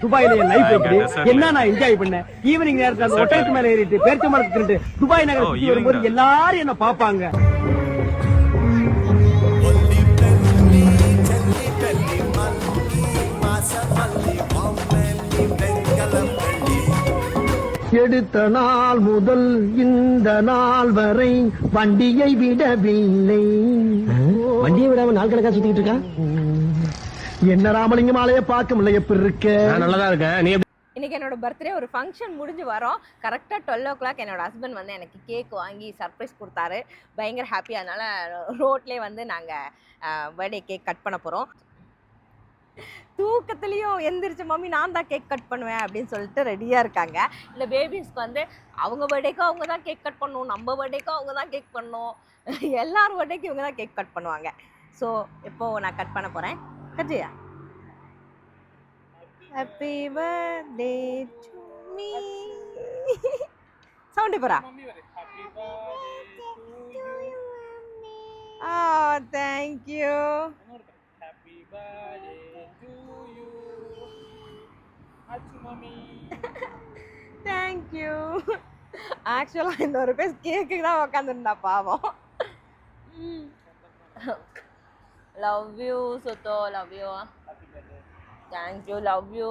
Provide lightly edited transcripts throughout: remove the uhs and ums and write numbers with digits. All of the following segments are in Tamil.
துபாயில என் லைஃப் எப்படி என்ன நான் என்ஜாய் பண்ணேன். ஈவினிங் நேரத்துல அந்த ஒட்டகத்து மேல ஏறிட்டு பேர்ச்ச மரத்துக்கு துபாய் நகர சுத்தி வரும்போது எல்லாரும் என்ன பாப்பாங்க. எடுத்த நாள் முதல் இந்த நாள் வரை வண்டியை விடவில்லை. வண்டியை விடாம நாள் கணக்கா சுத்திட்டு இருக்கா. என்ன ராமலிங்கம் ஆலைய பார்க்க முடியல. எப்படி இருக்க? நல்லதா இருக்கேன். நீ இன்னைக்கு என்னோட பர்த்டே ஒரு ஃபங்க்ஷன் முடிஞ்சு வரோம். கரெக்டாக 12 o'clock என்னோட ஹஸ்பண்ட் வந்து எனக்கு கேக் வாங்கி சர்ப்ரைஸ் கொடுத்தாரு. பயங்கர ஹாப்பி. அதனால் ரோட்லேயே வந்து நாங்கள் பர்த்டே கேக் கட் பண்ண போகிறோம். தூக்கத்துலேயும் எந்திரிச்ச மம்மி நான் தான் கேக் கட் பண்ணுவேன் அப்படின்னு சொல்லிட்டு ரெடியாக இருக்காங்க. இந்த பேபிஸ்க்கு வந்து அவங்க பர்த்டேக்கும் அவங்க தான் கேக் கட் பண்ணணும், நம்ம பர்த்டேக்கும் அவங்க தான் கேக் பண்ணணும், எல்லாரும் பர்த்டேக்கும் இவங்க தான் கேக் கட் பண்ணுவாங்க. ஸோ இப்போது நான் கட் பண்ண போகிறேன். கட்டியா? Happy birthday to me. Sound pora. Happy birthday to you, mommy. Oh, thank you. Happy birthday to you. Happy mommy. Thank you. Actually இந்த ஒரு பீஸ் கேக்கு தான் உட்கார்ந்திருந்தா பாவம். Love you Soto, love you. Thank you, love you.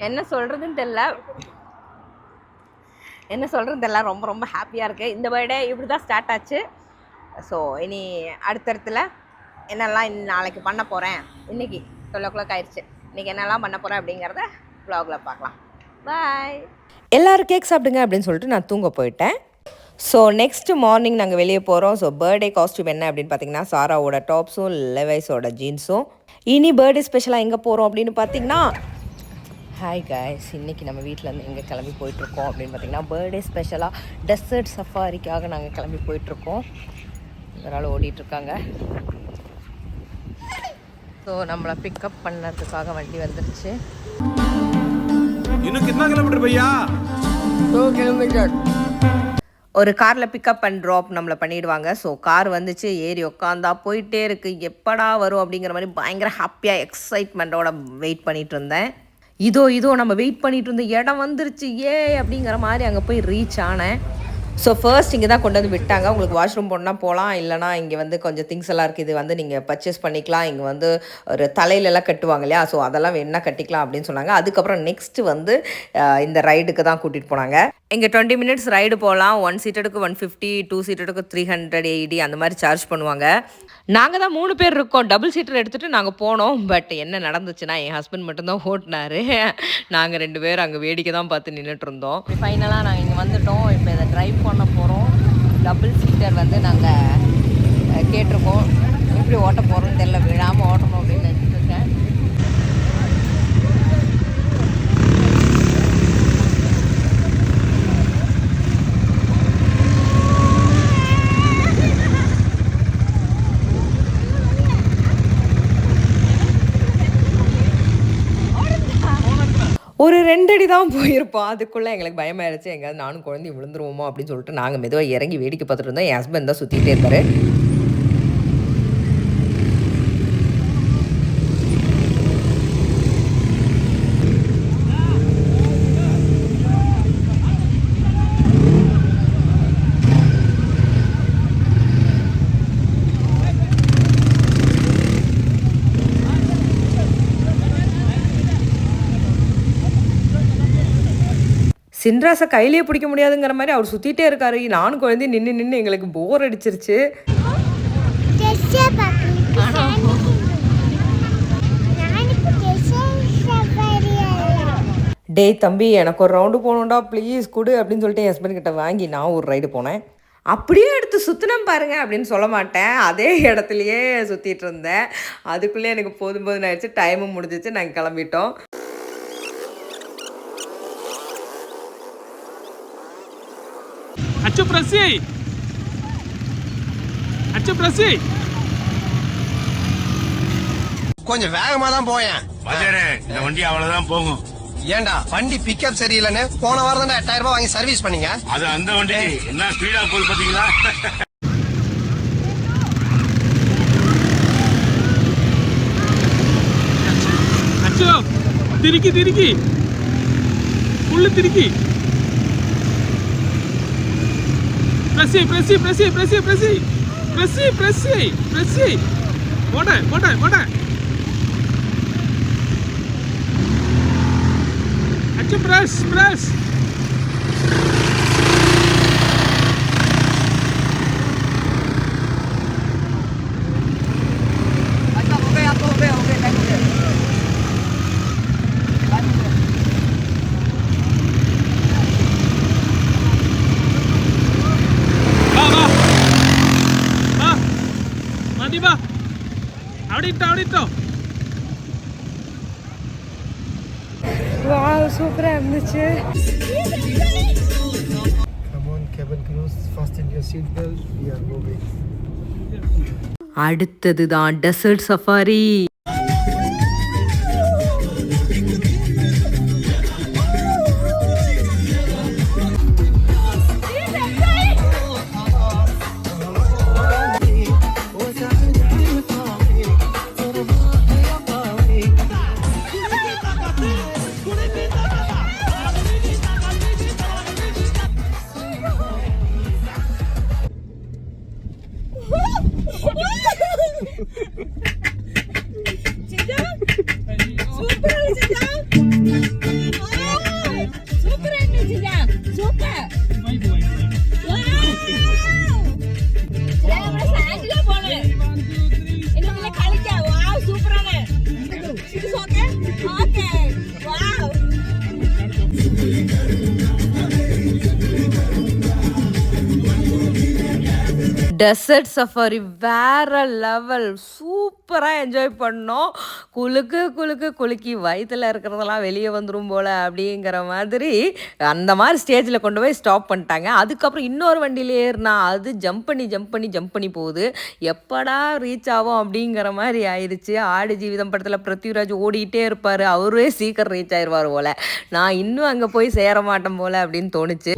என்ன சொல்கிறதுன்னு தெரியல ரொம்ப ரொம்ப ஹாப்பியாக இருக்குது. இந்த பர்த்டே இப்படி தான் ஸ்டார்ட் ஆச்சு. ஸோ இனி அடுத்தடுத்துல என்னெல்லாம் நாளைக்கு பண்ண போகிறேன். இன்றைக்கி 12 o'clock ஆயிடுச்சு. இன்றைக்கி என்னெல்லாம் பண்ண போகிறேன் அப்படிங்கிறத வ்ளாகில் பார்க்கலாம். பாய். எல்லோரும் கேக் சாப்பிடுங்க அப்படின்னு சொல்லிட்டு நான் தூங்க போயிட்டேன். ஸோ நெக்ஸ்ட் மார்னிங் நாங்கள் வெளியே போகிறோம். ஸோ பர்த்டே காஸ்ட்யூம் என்ன அப்படின்னு பார்த்தீங்கன்னா சாராவோட டாப்ஸும் லெவைஸோட ஜீன்ஸும். இனி பர்த்டே ஸ்பெஷலாக எங்கே போகிறோம் அப்படின்னு பார்த்தீங்கன்னா, ஹாய் காய்ஸ், இன்றைக்கி நம்ம வீட்டிலேருந்து எங்கே கிளம்பி போயிட்டுருக்கோம் அப்படின்னு பார்த்தீங்கன்னா பர்த்டே ஸ்பெஷலாக டெசர்ட் சஃபாரிக்காக நாங்கள் கிளம்பி போயிட்டுருக்கோம். இதனால் ஓடிட்டுருக்காங்க. ஸோ நம்மளை பிக்கப் பண்ணுறதுக்காக வண்டி வந்துருச்சு. இன்னும் கிतना கிலோமீட்டர் பையா? 2 kilometers. ஒரு காரில் பிக்கப் அண்ட் ட்ராப் நம்மளை பண்ணிவிடுவாங்க. ஸோ கார் வந்துச்சு, ஏறி உட்காந்தா போயிட்டே இருக்குது. எப்படா வரும் அப்படிங்கிற மாதிரி பயங்கர ஹாப்பியாக எக்ஸைட்மெண்ட்டோட வெயிட் பண்ணிகிட்டு இருந்தேன். இதோ நம்ம வெயிட் பண்ணிகிட்டு இருந்த இடம் வந்துருச்சு ஏ அப்படிங்கிற மாதிரி அங்கே போய் ரீச் ஆனேன். ஸோ ஃபர்ஸ்ட் இங்கே தான் கொண்டு வந்து விட்டாங்க. உங்களுக்கு வாஷ்ரூம் போனால் போகலாம், இல்லைனா இங்கே வந்து கொஞ்சம் திங்ஸ் எல்லாம் இருக்குது, இது வந்து நீங்கள் பர்ச்சேஸ் பண்ணிக்கலாம். இங்கே வந்து ஒரு தலையிலலாம் கட்டுவாங்க இல்லையா, ஸோ அதெல்லாம் வேணா கட்டிக்கலாம் அப்படின்னு சொன்னாங்க. அதுக்கப்புறம் நெக்ஸ்ட்டு வந்து இந்த ரைடுக்கு தான் கூட்டிகிட்டு போனாங்க. இங்கே 20 minutes ரைடு போகலாம். 1 seated-க்கு 150, 2 seated-க்கு 380 அந்த மாதிரி சார்ஜ் பண்ணுவாங்க. நாங்கள் தான் 3 பேர் இருக்கோம். டபுள் சீட்டர் எடுத்துகிட்டு நாங்கள் போனோம். பட் என்ன நடந்துச்சுன்னா என் ஹஸ்பண்ட் மட்டும்தான் ஓட்டினார். நாங்கள் 2 பேர் அங்கே வேடிக்கை தான் பார்த்து நின்றுட்டு இருந்தோம். ஃபைனலாக நாங்கள் இங்கே வந்துவிட்டோம். இப்போ இதை ட்ரைவ் பண்ண போகிறோம். டபுள் சீட்டர் வந்து நாங்கள் கேட்டிருக்கோம். எப்படி ஓட்ட போகிறோம்னு தெரியல, விழாமல் ஓட்டணும் அப்படின்னு நினச்சிட்டு இருக்கேன். ஒரு 2 அடி தான் போயிருப்போம். அதுக்குள்ளே எங்களுக்கு பயமாயிருச்சு, எங்கேயாவது நானும் குழந்தையும் விழுந்துருவோமோ அப்படின்னு சொல்லிட்டு நாங்கள் மெதுவாக இறங்கி வேடிக்கை பார்த்துட்டு இருந்தோம். என் ஹஸ்பண்ட் தான் சுற்றிக்கிட்டே இருந்தார். சின்ராஸை கையிலேயே பிடிக்க முடியாதுங்கிற மாதிரி அவர் சுற்றிட்டே இருக்காரு. நானும் குழந்தையும் நின்று எங்களுக்கு போர் அடிச்சிருச்சு. டேய் தம்பி, எனக்கு ஒரு ரவுண்டு போகணுண்டா ப்ளீஸ் கொடு அப்படின்னு சொல்லிட்டு என் ஹஸ்பண்ட் கிட்ட வாங்கி நான் ஒரு ரைடு போனேன். அப்படியே எடுத்து சுற்றினம் பாருங்க அப்படின்னு சொல்ல மாட்டேன், அதே இடத்துலையே சுற்றிட்டு இருந்தேன். அதுக்குள்ளே எனக்கு போதும் ஆயிடுச்சு. டைமும் முடிஞ்சிச்சு, நாங்கள் கிளம்பிட்டோம். அச்சு பிரசி கொஞ்சம் வேகமா தான் போயேன். இந்த வண்டி அவ்வளவுதான் போகும். ஏண்டா வண்டி பிக்கப் சரியில்லைன்னு போன வாரம் தான் 8000 ரூபாய் வாங்கி சர்வீஸ் பண்ணீங்க. அது அந்த வண்டி என்ன ஸ்பீடா போகுது பாத்தீங்களா? அச்சோ திருக்கி திருக்கி புல்லு திருக்கி பிரசி பிரசி பிரசி பிரசி பிரசி பிரசி பிரசி பிரசி போட போட போட அச்சோ பிரஸ் பிரஸ் சூப்பரா இருந்துச்சு. Come on, cabin crews, fasten your seat belt. We are moving. அடுத்தது தான் டெசர்ட் சஃபாரி. டெசர்ட் சஃபாரி வேற லெவல், சூப்பராக என்ஜாய் பண்ணோம். குலுக்கு குலுக்கு குலுக்கி வயிற்றில் இருக்கிறதெல்லாம் வெளியே வந்துடும் போல் அப்படிங்கிற மாதிரி அந்த மாதிரி ஸ்டேஜில் கொண்டு போய் ஸ்டாப் பண்ணிட்டாங்க. அதுக்கப்புறம் இன்னொரு வண்டியில் ஏறினா அது ஜம்ப் பண்ணி போகுது. எப்படா ரீச் ஆகும் அப்படிங்கிற மாதிரி ஆயிடுச்சு. ஆடு ஜீவிதம் படத்தில் பிருத்திவிராஜ் ஓடிக்கிட்டே இருப்பார், அவரே சீக்கிரம் ரீச் ஆயிடுவார் போல். நான் இன்னும் அங்கே போய் சேர மாட்டேன் போல் அப்படின்னு தோணுச்சு.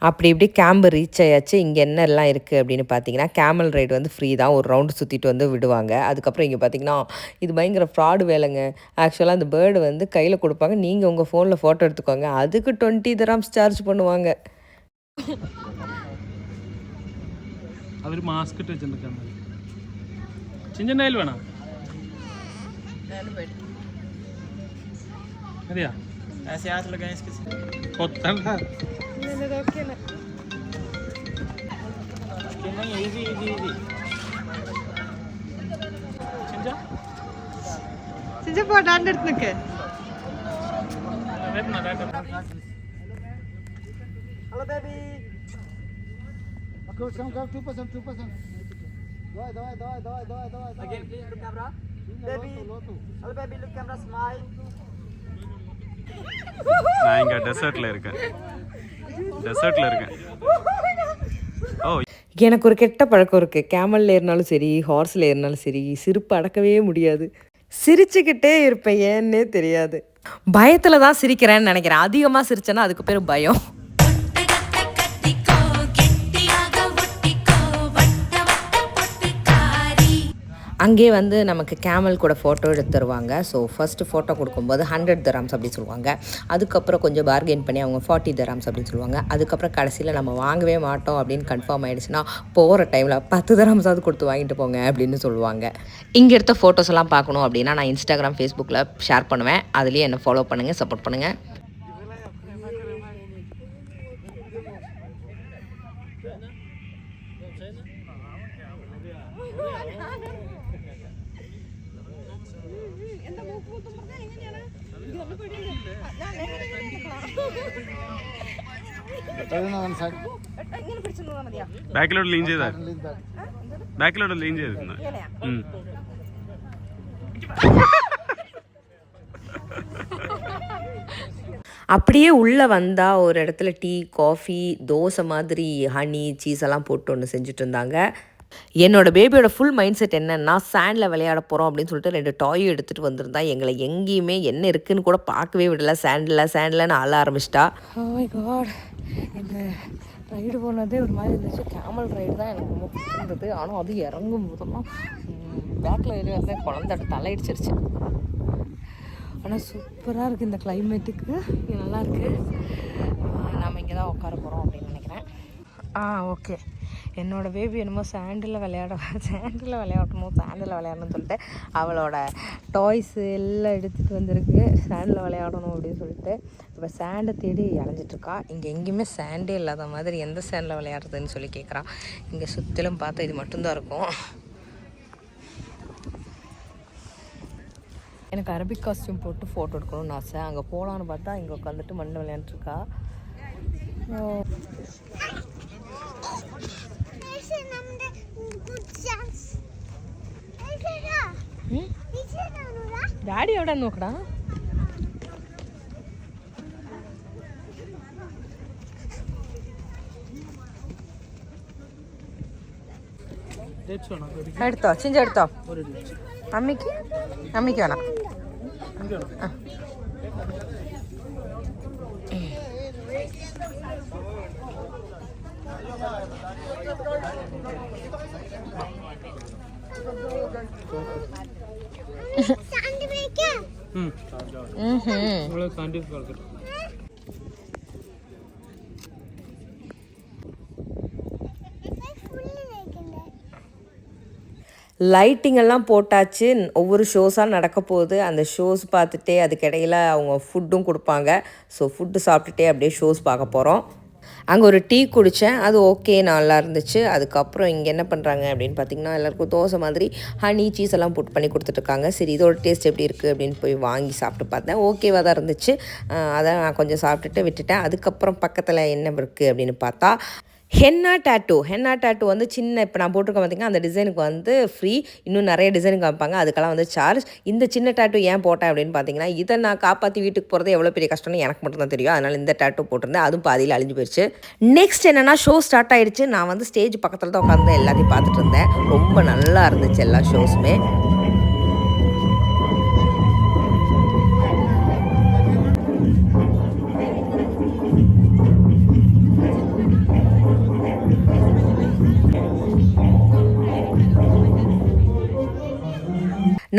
அப்படி இப்படி கேம்பு ரீச் ஆயாச்சு. இங்கே என்னெல்லாம் இருக்குது அப்படின்னு பார்த்தீங்கன்னா, கேமல் ரைடு வந்து ஃப்ரீ தான், ஒரு ரவுண்டு சுற்றிட்டு வந்து விடுவாங்க. அதுக்கப்புறம் இங்கே பார்த்தீங்கன்னா இது பயங்கர ஃப்ராடு வேலைங்க. ஆக்சுவலாக அந்த பேர்டு வந்து கையில் கொடுப்பாங்க, நீங்கள் உங்கள் ஃபோனில் ஃபோட்டோ எடுத்துக்கோங்க, அதுக்கு 20 dirhams சார்ஜ் பண்ணுவாங்க. അവർ മാസ്ക് ഇട്ട് വെച്ചിട്ടുണ്ട്. ചിഞ്ചണ്ടായിൽ വേണോ? മതിയാ? ऐसे हाथ लगाए इसके കൊത്തണ്ട. नहीं इजी इजी इजी ചിഞ്ച ചിഞ്ച പോടാണ്ട് എടുത്ത് നിൽക്ക്. Hello, baby. Come, 2%. again please look camera baby hello baby look camera smile. நான் இங்க டெசர்ட்ல இருக்கேன். எனக்கு ஒரு கெட்ட பழக்கம் இருக்குது. கேமலில் ஏறினாலும் சரி, ஹார்ஸில் ஏறினாலும் சரி, சிரிப்பு அடக்கவே முடியாது. சிரிச்சுக்கிட்டே இருப்பேன், ஏன்னே தெரியாது. பயத்தில் தான் சிரிக்கிறேன்னு நினைக்கிறேன். அதிகமாக சிரிச்சேன்னா அதுக்கு பேர் பயம். அங்கே வந்து நமக்கு கேமல் கூட ஃபோட்டோ எடுத்து தருவாங்க. ஸோ ஃபஸ்ட்டு ஃபோட்டோ கொடுக்கும்போது 100 dirhams அப்படின்னு சொல்லுவாங்க. அதுக்கப்புறம் கொஞ்சம் பார்கெயின் பண்ணி அவங்க 40 dirhams அப்படின்னு சொல்லுவாங்க. அதுக்கப்புறம் கடைசியில் நம்ம வாங்கவே மாட்டோம் அப்படின்னு கன்ஃபார்ம் ஆகிடுச்சுன்னா போகிற டைமில் 10 dirhams கொடுத்து வாங்கிட்டு போங்க அப்படின்னு சொல்லுவாங்க. இங்கே எடுத்த ஃபோட்டோஸ் எல்லாம் பார்க்கணும் அப்படின்னா நான் இன்ஸ்டாகிராம், ஃபேஸ்புக்கில் ஷேர் பண்ணுவேன். அதுலேயே என்னை ஃபாலோ பண்ணுங்கள், சப்போர்ட் பண்ணுங்கள். ബാക്കിലോട്ട് ലീൻ ചെയ്താൽ அப்படியே உள்ளே வந்தால் ஒரு இடத்துல டீ காஃபி தோசை மாதிரி ஹனி சீஸ் எல்லாம் போட்டு ஒன்று செஞ்சுட்டு இருந்தாங்க. என்னோடய பேபியோட ஃபுல் மைண்ட் செட் என்னென்னா சாண்டில் விளையாட போகிறோம் அப்படின்னு சொல்லிட்டு 2 டாயும் எடுத்துகிட்டு வந்திருந்தா. எங்களை எங்கேயுமே என்ன இருக்குதுன்னு கூட பார்க்கவே விடலை. சாண்டில்னு அழ ஆரம்பிச்சிட்டா. ஓ மை காட், இந்த ரைடு போனதே ஒரு மாதிரி இருந்துச்சு. கேமல் ரைடு தான் எனக்கு ரொம்ப பிடிச்சிருந்தது. ஆனால் அது இறங்கும் போதெல்லாம் பேக்கில் ஏறி வந்து குழந்தை தலையிடிச்சிருச்சு. ஆனால் சூப்பராக இருக்குது இந்த கிளைமேட்டுக்கு. இது நல்லாயிருக்கு. நாம் இங்கே தான் உட்கார போகிறோம் அப்படின்னு நினைக்கிறேன். ஓகே, என்னோடய பேபி என்னமோ சாண்டில் விளையாடணும்னு சொல்லிட்டு அவளோட டாய்ஸு எல்லாம் எடுத்துகிட்டு வந்திருக்கு. சாண்டில் விளையாடணும் அப்படின்னு சொல்லிட்டு இப்போ சாண்டை தேடி அலைஞ்சிட்ருக்கா. இங்கே எங்கேயுமே சாண்டே இல்லாத மாதிரி எந்த சாண்டில் விளையாடுறதுன்னு சொல்லி கேட்குறான். இங்கே சுற்றிலும் பார்த்தா இது மட்டும்தான் இருக்கும். எனக்கு அரபிக் காஸ்டியூம் போட்டு ஃபோட்டோ எடுக்கணும்னு ஆசை. அங்கே போகலான்னு பார்த்தா இங்கே உட்காந்துட்டு மண்ணில் விளையாண்டுருக்கா. டாடி எവിടെ நோக்கடா? എടുത്തോ, ചിഞ്ച എടുത്തോ. അമ്മയ്ക്ക് വേണം. லைட்டிங் எல்லாம் போட்டாச்சு. ஒவ்வொரு ஷோஸாக நடக்க போகுது. அந்த ஷோஸ் பார்த்துட்டே அதுக்கிடையில் அவங்க ஃபுட்டும் கொடுப்பாங்க. ஸோ ஃபுட்டு சாப்பிட்டுட்டே அப்படியே ஷோஸ் பார்க்க போகிறோம். அங்கே ஒரு டீ குடித்தேன், அது ஓகே, நல்லா இருந்துச்சு. அதுக்கப்புறம் இங்கே என்ன பண்ணுறாங்க அப்படின்னு பார்த்திங்கன்னா எல்லாருக்கும் தோசை மாதிரி ஹனி சீஸ் எல்லாம் போட்டு பண்ணி கொடுத்துட்ருக்காங்க. சரி, இதோட டேஸ்ட் எப்படி இருக்குது அப்படின்னு போய் வாங்கி சாப்பிட்டு பார்த்தேன். ஓகேவாக தான் இருந்துச்சு. அதை நான் கொஞ்சம் சாப்பிட்டுட்டு விட்டுட்டேன். அதுக்கப்புறம் பக்கத்தில் என்ன இருக்குது அப்படின்னு பார்த்தா ஹென்னா டேட்டூ வந்து சின்ன, இப்போ நான் போட்டிருக்கேன் பார்த்திங்கன்னா அந்த டிசைனுக்கு வந்து ஃப்ரீ. இன்னும் நிறைய டிசைனுக்கு வைப்பாங்க, அதுக்கெல்லாம் வந்து சார்ஜ். இந்த சின்ன டேட்டூ ஏன் போட்டேன் அப்படின்னு பார்த்தீங்கன்னா, இதை நான் காப்பாற்றி வீட்டுக்கு போகிறது எவ்வளோ பெரிய கஷ்டம்னு எனக்கு மட்டும் தான் தெரியும். அதனால் இந்த டேட்டூ போட்டிருந்தேன். அதுவும் பாதியில் அழிஞ்சு போயிடுச்சு. நெக்ஸ்ட் என்னென்னா ஷோ ஸ்டார்ட் ஆகிடுச்சு. நான் வந்து ஸ்டேஜ் பக்கத்தில் தான் உட்காந்து எல்லாத்தையும் பார்த்துட்டு இருந்தேன். ரொம்ப நல்லா இருந்துச்சு எல்லா ஷோஸுமே.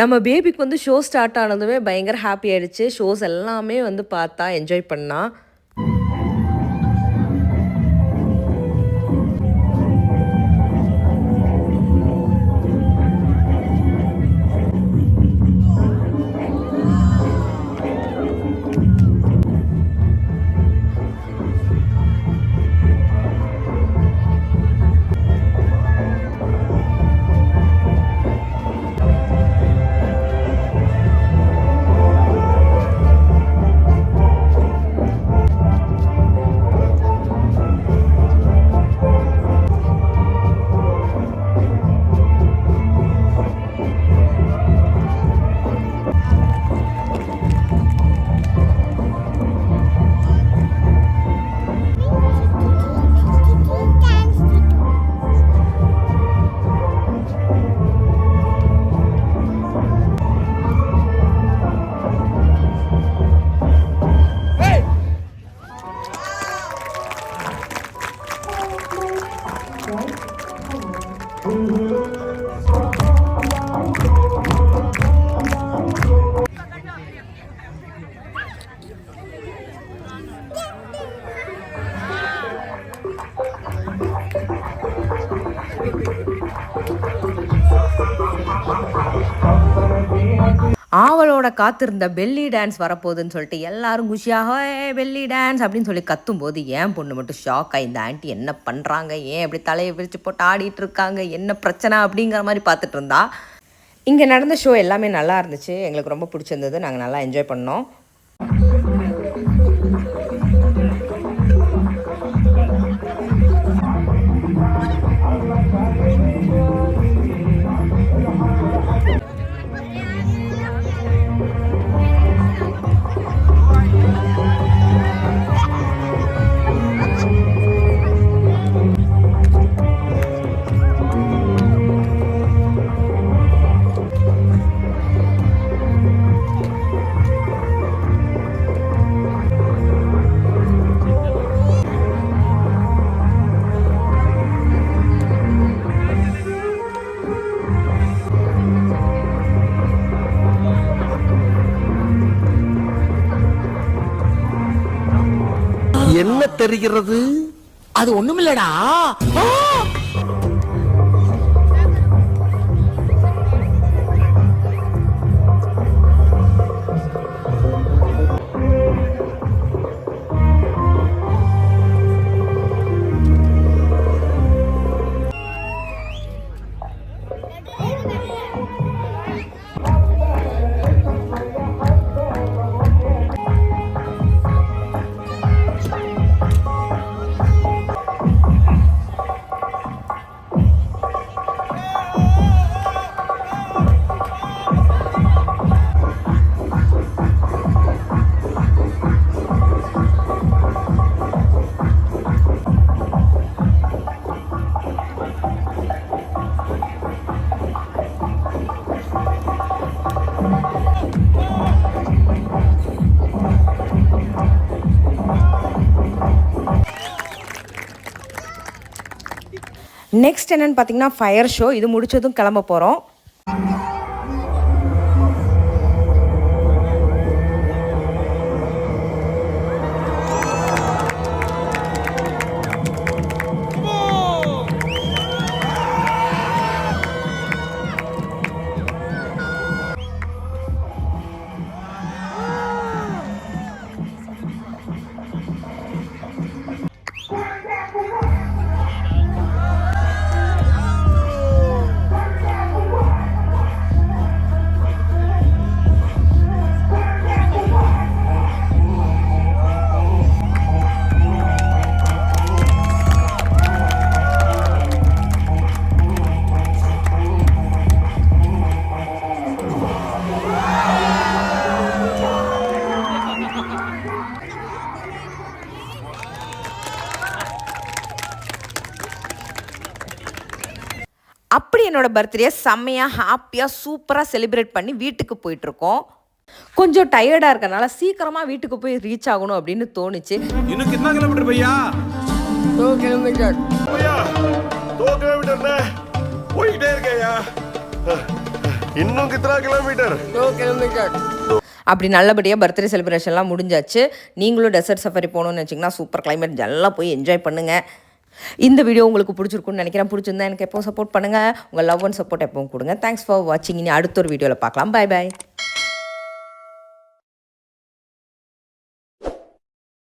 நம்ம பேபிக்கு வந்து ஷோ ஸ்டார்ட் ஆனதுமே பயங்கர ஹாப்பி ஆகிடுச்சு. ஷோஸ் எல்லாமே வந்து பார்த்தா என்ஜாய் பண்ணா. ஆவலோட காத்திருந்த பெல்லி டான்ஸ் வரப்போகுதுன்னு சொல்லிட்டு எல்லாரும் குஷியாக பெல்லி டான்ஸ் அப்படின்னு சொல்லி கத்தும்போது என் பொண்ணு மட்டும் ஷாக் ஆகி, இந்த ஆண்டி என்ன பண்ணுறாங்க, ஏன் அப்படி தலையை விரிச்சு போட்டு ஆடிட்டு இருக்காங்க, என்ன பிரச்சனை அப்படிங்கிற மாதிரி பார்த்துட்டு இருந்தா. இங்கே நடந்த ஷோ எல்லாமே நல்லா இருந்துச்சு, எங்களுக்கு ரொம்ப பிடிச்சிருந்தது, நாங்கள் நல்லா என்ஜாய் பண்ணோம். என்ன தெரிகிறது? அது ஒண்ணுமில்லடா. நெக்ஸ்ட் என்னென்னு பார்த்தீங்கன்னா ஃபயர் ஷோ. இது முடிச்சதும் கிளம்ப போகிறோம். அப்படி என்னோடய பர்த்டே செம்மையாக ஹாப்பியாக சூப்பராக செலிப்ரேட் பண்ணி வீட்டுக்கு போயிட்டுருக்கோம். கொஞ்சம் டயர்டாக இருக்கனால சீக்கிரமாக வீட்டுக்கு போய் ரீச் ஆகணும் அப்படின்னு தோணுச்சு. இன்னும் கிतना किलोमीटर भैया? 2 किलोमीटर भैया 2 किलोमीटर போயிட்டே இருக்கேயா. இன்னும் कितना किलोमीटर? 2 किलोमीटर. அப்படி நல்லபடியாக பர்த்டே செலிப்ரேஷன்லாம் முடிஞ்சாச்சு. நீங்களும் டெசர்ட் சஃபாரி போகணுன்னு வச்சிங்கன்னா சூப்பர் கிளைமேட் எல்லாம் போய் என்ஜாய் பண்ணுங்கள். இந்த வீடியோ உங்களுக்கு பிடிச்சிருக்குன்னு நினைக்கிறேன். பிடிச்சிருந்தா எனக்கு எப்போவும் சப்போர்ட் பண்ணுங்கள். உங்கள் லவ் அண்ட் சப்போர்ட் எப்பவும் கொடுங்க. தேங்க்ஸ் ஃபார் வாட்சிங். இனி அடுத்த ஒரு வீடியோவில் பார்க்கலாம். Bye bye.